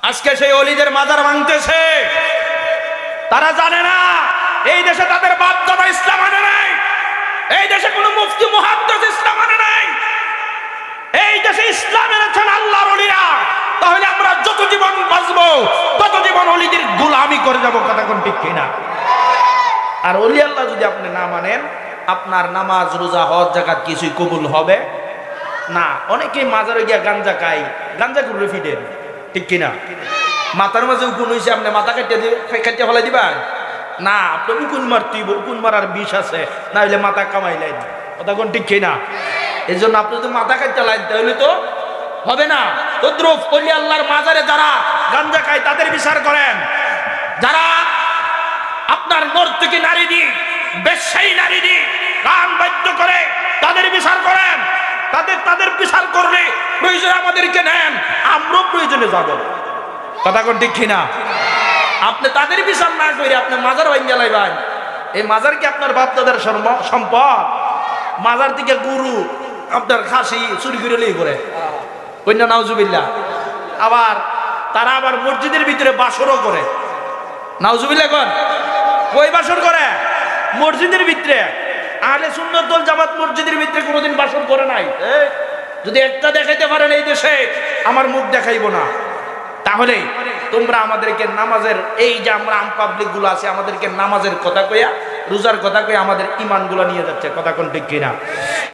আজকে সেই অলিদের মাজার ভাঙতেছে। তারা জানে না এই দেশে তাদের বাপ দাদা ইসলাম আনে নাই, এই দেশে কোনো মুফতি মুহাদ্দিস ইসলাম আনে নাই, এই দেশে ইসলাম এনেছেন আল্লাহর ওলিরা। তাহলে আমরা যত জীবন বাঁচবো তত জীবন ওলিদের গোলামি করে যাব, কথা কোন ঠিক কিনা? আর ওলি আল্লাহ যদি আপনি না মানেন, আপনার নামাজ রোজা হজ যাকাত কিছুই কবুল হবে না। অনেকেই মাজারে গিয়া গাঞ্জা খায়, গাঞ্জা করে ফিটেন, ঠিক কিনা? মাথার মাঝে উকুন হয়েছে, আপনি মাথা কাটিয়ে ফেলাই দিবেন না, আপনি উকুন মারতেই, উকুন মারার বিষ আছে, না হইলে মাথা কামাইলেন, কথা কোন ঠিক কিনা? এই জন্য আপনি তো মাথা কাটতে লাইন, তাহলে তো হবে না। তদ্রুপ ওলি আল্লাহর মাজারে যারা গাঞ্জা খায় তাদের বিচার করেন, যারা আপনার নর্তকী নারী দি, বেশ্যায়ী নারী দি গান বাদ্য করে তাদের বিচার করেন। তাদের বিচার করলে প্রয়োজনে আমাদেরকে নেন, আমরাও প্রয়োজনে যাব, কথা কোন ঠিক কিনা? আপনি তাদের বিচার না করে আপনি মাজার ভাঙ্গা লাইবেন, এই মাজার কি আপনার বাপ দাদার সম্পদ? মাজার থেকে গুরু আপনার খাসি চুরি করে লিয়ে করে কন্যা নাউজুবিল্লাহ। আবার তারা আবার মসজিদের ভিতরে বাসরও করে, নাউজুবিল্লাহ কোন কই বাসর করে? মসজিদের ভিতরে। আহলে সুন্নাত ওয়াল জামাত মসজিদের ভিতরে কোনোদিন বাসর করে নাই। যদি একটা দেখাইতে পারেন এই দেশে, আমার মুখ দেখাইব না। তাহলে তোমরা আমাদেরকে নামাজের, এই যে আমরা আম পাবলিক গুলো আছে, আমাদেরকে নামাজের কথা কইয়া রোজার কথা কইয়া আমাদের ইমান গুলো নিয়ে যাচ্ছে, কথা কোন ঠিক কিনা?